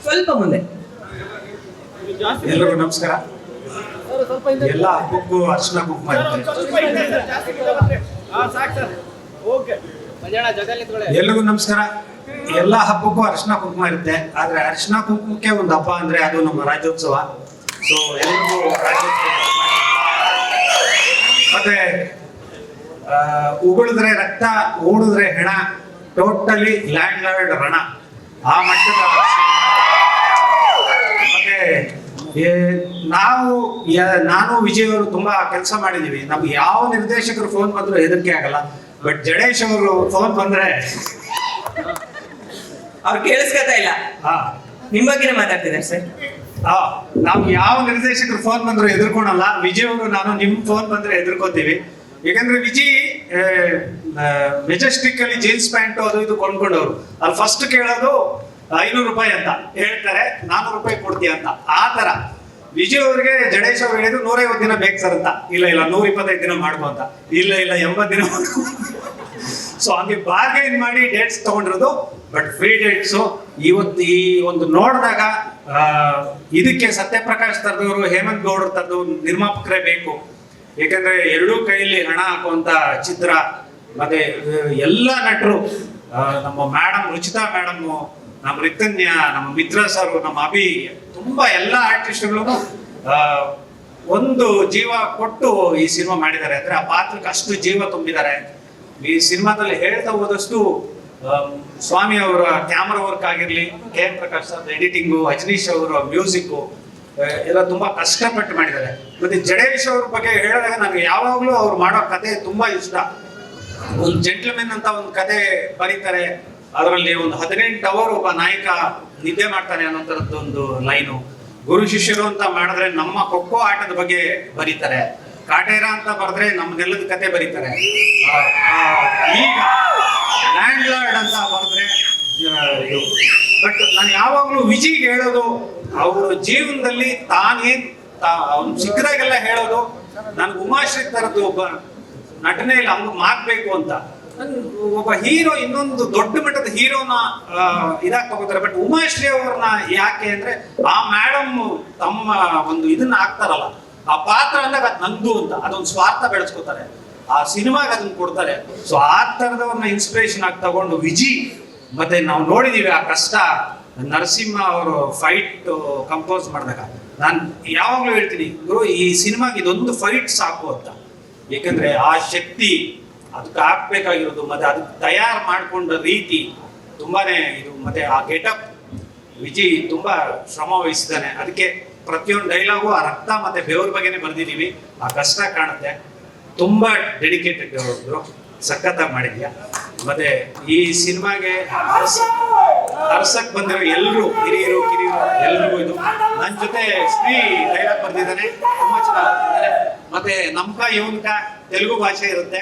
ಸ್ವಲ್ಪ ಮುಂದೆ. ಎಲ್ರಿಗೂ ನಮಸ್ಕಾರ. ಎಲ್ಲ ಹಬ್ಬಕ್ಕೂ ಅರ್ಶನ ಕುಂಕುಮ ಎಲ್ರಿಗೂ ನಮಸ್ಕಾರ. ಎಲ್ಲ ಹಬ್ಬಕ್ಕೂ ಅರ್ಶನ ಕುಂಕುಮ ಇರುತ್ತೆ. ಆದ್ರೆ ಅರ್ಶನ ಕುಂಕುಮಕ್ಕೆ ಒಂದು ಹಬ್ಬ ಅಂದ್ರೆ ಅದು ನಮ್ಮ ರಾಜ್ಯೋತ್ಸವ. ಸೊ ಎಲ್ರಿಗೂ ಮತ್ತೆ ಉಗುಳಿದ್ರೆ ರಕ್ತ, ಓಡಿದ್ರೆ ಹೆಣ, ಟೋಟಲಿ ಲ್ಯಾಂಡ್ ಲಾರ್ಡ್ ರಣ, ಆ ಮಟ್ಟದ. ಮತ್ತೆ ನಾನು ವಿಜಯ್ ಅವರು ತುಂಬಾ ಕೆಲಸ ಮಾಡಿದೀವಿ. ನಮ್ಗೆ ಯಾವ ನಿರ್ದೇಶಕರು ಫೋನ್ ಬಂದ್ರು ಹೆದರಿಕೆ ಆಗಲ್ಲ. ಬಟ್ ಜಡೇಶ್ ಅವರು ಫೋನ್ ಬಂದ್ರೆ ಅವ್ರು ಕೇಳಿಸ್ಕೊತಾ ಇಲ್ಲ. ನಿಮ್ ಬಗ್ಗೆನೇ ಮಾತಾಡ್ತಿದ್ದಾರೆ ಸರ್. ನಾವು ಯಾವ ನಿರ್ದೇಶಕರು ಫೋನ್ ಬಂದ್ರು ಹೆದರ್ಕೊಳಲ್ಲ. ವಿಜಯ್ ಅವರು ನಾನು ನಿಮ್ ಫೋನ್ ಬಂದ್ರೆ ಹೆದರ್ಕೋತೀವಿ. ಯಾಕಂದ್ರೆ ವಿಜಯ್ ಮೆಜೆಸ್ಟಿಕ್ ಅಲ್ಲಿ ಜೀನ್ಸ್ ಪ್ಯಾಂಟ್ ಅದು ಇದು ಕೊಂಡ್ಕೊಂಡವ್ರು. ಅಲ್ಲಿ ಫಸ್ಟ್ ಕೇಳೋದು 500 ರೂಪಾಯಿ ಅಂತ ಹೇಳ್ತಾರೆ, 400 ರೂಪಾಯಿ ಕೊಡ್ತೀಯ ಅಂತ. ಆ ತರ ವಿಜಯ್ ಅವ್ರಿಗೆ ಜಡೇಶ್ ಅವ್ರು ಹೇಳಿದ್ರು 150 ದಿನ ಬೇಕು ಸರ್ ಅಂತ. ಇಲ್ಲ 125 ದಿನ ಮಾಡ್ಕೊ ಅಂತ. ಇಲ್ಲ 80 ದಿನ. ಸೊ ಹಂಗೆ ಬಾರ್ಗೈನ್ ಮಾಡಿ ಡೇಟ್ಸ್ ತಗೊಂಡಿರೋದು. ಬಟ್ ಫ್ರೀ ಡೇಟ್ಸು ಇವತ್ತು ಈ ಒಂದು ನೋಡಿದಾಗ ಇದಕ್ಕೆ ಸತ್ಯಪ್ರಕಾಶ್ ತರದವರು, ಹೇಮಂತ್ ಗೌಡ್ರ ತರದು ನಿರ್ಮಾಪಕರೇ ಬೇಕು. ಯಾಕಂದ್ರೆ ಎರಡೂ ಕೈಯಲ್ಲಿ ಹಣ ಹಾಕುವಂತ ಚಿತ್ರ. ಮತ್ತೆ ಎಲ್ಲ ನಟರು, ನಮ್ಮ ಮೇಡಮ್ ರುಚಿತಾ ಮೇಡಮ್, ನಮ್ಮ ರಿತನ್ಯ, ನಮ್ಮ ಮಿತ್ರ ಸರ್, ನಮ್ಮ ಅಭಿ, ತುಂಬಾ ಎಲ್ಲ ಆರ್ಟಿಸ್ಟ್ಗಳು ಒಂದು ಜೀವ ಕೊಟ್ಟು ಈ ಸಿನಿಮಾ ಮಾಡಿದ್ದಾರೆ. ಅಂದ್ರೆ ಆ ಪಾತ್ರಕ್ಕೆ ಅಷ್ಟು ಜೀವ ತುಂಬಿದ್ದಾರೆ. ಈ ಸಿನಿಮಾದಲ್ಲಿ ಹೇಳ್ತಾ ಹೋದಷ್ಟು ಸ್ವಾಮಿ ಅವರ ಕ್ಯಾಮರಾ ವರ್ಕ್ ಆಗಿರ್ಲಿ, KM Prakash sir editing, Ajaneesh ಅವರ ಮ್ಯೂಸಿಕ್ಕು ಎಲ್ಲ ತುಂಬಾ ಕಷ್ಟಪಟ್ಟು ಮಾಡಿದ್ದಾರೆ. ಮತ್ತೆ ಜಡೇಶ್ ಅವ್ರ ಬಗ್ಗೆ ಹೇಳಿದಾಗ ನನಗೆ ಯಾವಾಗ್ಲೂ ಅವ್ರು ಮಾಡೋ ಕತೆ ತುಂಬಾ ಇಷ್ಟ. ಒಂದು ಜೆಂಟ್ಲ್ಮೆನ್ ಅಂತ ಒಂದು ಕತೆ ಬರೀತಾರೆ. ಅದರಲ್ಲಿ ಒಂದು 18 ಅವರ್ ಒಬ್ಬ ನಾಯಕ ನಿದ್ದೆ ಮಾಡ್ತಾನೆ ಅನ್ನೋಂಥದ್ದು ಒಂದು ಲೈನು. ಗುರು ಶಿಷ್ಯರು ಅಂತ ಮಾಡಿದ್ರೆ ನಮ್ಮ ಖೋಖೋ ಆಟದ ಬಗ್ಗೆ ಬರೀತಾರೆ. ಕಾಟೇರ ಅಂತ ಬರೆದ್ರೆ ನಮ್ಮ ನೆಲದ ಕತೆ ಬರೀತಾರೆ. ಈಗ ಲ್ಯಾಂಡ್ ಲಾರ್ಡ್ ಅಂತ ಬರೆದ್ರೆ ಇದು. ಬಟ್ ನಾನು ಯಾವಾಗ್ಲೂ ವಿಜಿಗೆ ಹೇಳೋದು, ಅವರು ಜೀವನದಲ್ಲಿ ತಾನೇನ್ ಅವ್ನು ಸಿಕ್ಕದಾಗೆಲ್ಲ ಹೇಳೋದು, ನನ್ಗೆ ಉಮಾಶ್ರೀ ತರದ್ದು ಒಬ್ಬ ನಟನೆಯಲ್ಲಿ ಹಂಗ ಮಾಡ್ಬೇಕು ಅಂತ. ಒಬ್ಬ ಹೀರೋ ಇನ್ನೊಂದು ದೊಡ್ಡ ಮಟ್ಟದ ಹೀರೋನ ಇದಾಗಿ ತಗೋತಾರೆ. ಬಟ್ ಉಮಾಶ್ರೀ ಅವ್ರನ್ನ ಯಾಕೆ ಅಂದ್ರೆ ಆ ಮೇಡಮ್ ತಮ್ಮ ಒಂದು ಇದನ್ನ ಹಾಕ್ತಾರಲ್ಲ, ಆ ಪಾತ್ರ ಅಂದಾಗ ಅದು ನಂದು ಅಂತ ಅದೊಂದು ಸ್ವಾರ್ಥ ಬೆಳೆಸ್ಕೋತಾರೆ. ಆ ಸಿನಿಮಾಗೆ ಅದನ್ನ ಕೊಡ್ತಾರೆ. ಸೊ ಆ ತರದವ್ರನ್ನ ಇನ್ಸ್ಪಿರೇಷನ್ ಆಗಿ ತಗೊಂಡು ವಿಜಿ. ಮತ್ತೆ ನಾವು ನೋಡಿದೀವಿ ಆ ಕಷ್ಟ. ನರಸಿಂಹ ಅವರು ಫೈಟ್ ಕಂಪೋಸ್ ಮಾಡಿದಾಗ ನಾನು ಯಾವಾಗ್ಲೂ ಹೇಳ್ತೀನಿ, ಗುರು ಈ ಸಿನಿಮಾಗೆ ಇದೊಂದು ಫೈಟ್ ಸಾಕು ಅಂತ. ಯಾಕಂದ್ರೆ ಆ ಶಕ್ತಿ ಅದಕ್ಕೆ ಹಾಕ್ಬೇಕಾಗಿರೋದು, ಮತ್ತೆ ಅದಕ್ಕೆ ತಯಾರು ಮಾಡ್ಕೊಂಡ ರೀತಿ ತುಂಬಾನೇ ಇದು. ಮತ್ತೆ ಆ ಗೆಟಪ್ ವಿಜಯ್ ತುಂಬಾ ಶ್ರಮ ವಹಿಸಿದ್ದಾನೆ. ಅದಕ್ಕೆ ಪ್ರತಿಯೊಂದು ಡೈಲಾಗು ಆ ರಕ್ತ ಮತ್ತೆ ಬೆವರ ಬಗ್ಗೆನೇ ಬರ್ದಿದೀವಿ. ಆ ಕಷ್ಟ ಕಾಣುತ್ತೆ. ತುಂಬಾ ಡೆಡಿಕೇಟೆಡ್ ಅವರು, ಸಖತ್ತಾಗಿ ಮಾಡಿದ್ಯಾ. ಮತ್ತೆ ಈ ಸಿನಿಮಾಗೆ ಅರ್ಸಕ್ ಬಂದಿರೋ ಎಲ್ರು, ಹಿರಿಯರು ಕಿರಿಯರು ಎಲ್ರಿಗೂ ಇದು. ನನ್ನ ಜೊತೆ ಶ್ರೀ ಡೈಲಾಗ್ ಬರ್ದಿದ್ದಾನೆ, ತುಂಬಾ ಚೆನ್ನಾಗಿ ಬರ್ದಿದ್ದಾನೆ. ಮತ್ತೆ ನಮ್ಕ ಇವನ್ಕ ತೆಲುಗು ಭಾಷೆ ಇರುತ್ತೆ,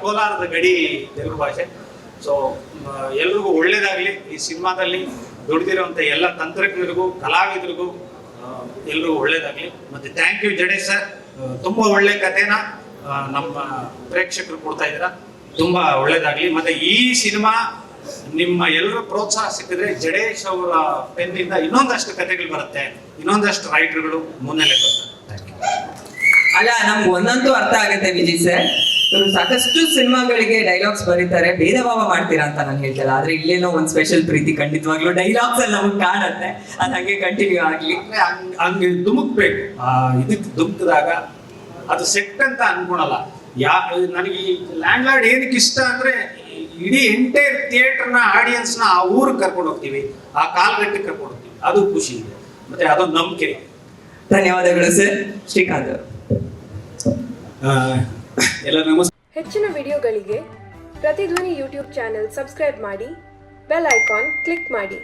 ಕೋಲಾರದ ಗಡಿ ತೆಲುಗು ಭಾಷೆ. ಸೊ ಎಲ್ರಿಗೂ ಒಳ್ಳೇದಾಗ್ಲಿ. ಈ ಸಿನಿಮಾದಲ್ಲಿ ದುಡ್ದಿರುವಂತ ಎಲ್ಲ ತಂತ್ರಜ್ಞರಿಗೂ ಕಲಾವಿದರಿಗೂ ಎಲ್ರಿಗೂ ಒಳ್ಳೇದಾಗ್ಲಿ. ಮತ್ತೆ ಥ್ಯಾಂಕ್ ಯು ಜಡೇಶ್ ಸರ್, ತುಂಬಾ ಒಳ್ಳೆ ಕಥೆನ ನಮ್ಮ ಪ್ರೇಕ್ಷಕರು ಕೊಡ್ತಾ ಇದ್ದೀರಾ. ತುಂಬಾ ಒಳ್ಳೇದಾಗ್ಲಿ. ಮತ್ತೆ ಈ ಸಿನಿಮಾ ನಿಮ್ಮ ಎಲ್ಲರ ಪ್ರೋತ್ಸಾಹ ಸಿಕ್ಕಿದ್ರೆ ಜಡೇಶ್ ಅವರ ಪೆನ್ನಿಂದ ಇನ್ನೊಂದಷ್ಟು ಕಥೆಗಳು ಬರುತ್ತೆ, ಇನ್ನೊಂದಷ್ಟು ರೈಟರ್ಗಳು ಮುನ್ನೆಲೆ ಬರ್ತಾರೆ. ಅಲ್ಲ, ನಮ್ಗೆ ಒಂದಂತೂ ಅರ್ಥ ಆಗುತ್ತೆ ವಿಜಯ್ ಸರ್, ಇವರು ಸಾಕಷ್ಟು ಸಿನಿಮಾಗಳಿಗೆ ಡೈಲಾಗ್ಸ್ ಬರೀತಾರೆ, ಭೇದ ಭಾವ ಮಾಡ್ತೀರಾ ಅಂತ ನಾನು ಹೇಳ್ತಲ್ಲ. ಆದ್ರೆ ಇಲ್ಲೇನೋ ಒಂದ್ ಸ್ಪೆಷಲ್ ಪ್ರೀತಿ ಖಂಡಿತವಾಗ್ಲೂ ಡೈಲಾಗ್ಸ್ ಅಲ್ಲಿ ನಮಗ್ ಕಾಣುತ್ತೆ. ಅದ್ ಹಂಗೆ ಕಂಟಿನ್ಯೂ ಆಗ್ಲಿ. ಹಂಗೆ ಧುಮುಕ್ಬೇಕು. ಇದಕ್ಕೆ ಧುಮುಕಿದಾಗ ಅದು ಸೆಟ್ ಅಂತ ಅನ್ಕೊಳಲ್ಲ. ನನಗೆ ಈ ಲ್ಯಾಂಡ್ ಲಾರ್ಡ್ ಏನಕ್ಕೆ ಇಷ್ಟ ಅಂದ್ರೆ, ಇಡೀ ಎಂಟೈರ್ ಥಿಯೇಟರ್ನ ಆಡಿಯನ್ಸ್ನ ಆ ಊರಿಗೆ ಕರ್ಕೊಂಡು ಹೋಗ್ತೀವಿ, ಆ ಕಾಲ್ಗಟ್ಟಿಗೆ ಕರ್ಕೊಂಡು ಹೋಗ್ತೀವಿ. ಅದು ಖುಷಿ ಇದೆ, ಮತ್ತೆ ಅದೊಂದು ನಂಬಿಕೆ. ಧನ್ಯವಾದಗಳು ಸರ್. ಶ್ರೀಕಾಂತ್ ಎಲ್ಲ ನಮಸ್ಕಾರ. ಹೆಚ್ಚಿನ ವಿಡಿಯೋಗಳಿಗೆ ಪ್ರತಿಧ್ವನಿ ಯೂಟ್ಯೂಬ್ ಚಾನೆಲ್ ಸಬ್ಸ್ಕ್ರೈಬ್ ಮಾಡಿ, ಬೆಲ್ ಐಕಾನ್ ಕ್ಲಿಕ್ ಮಾಡಿ.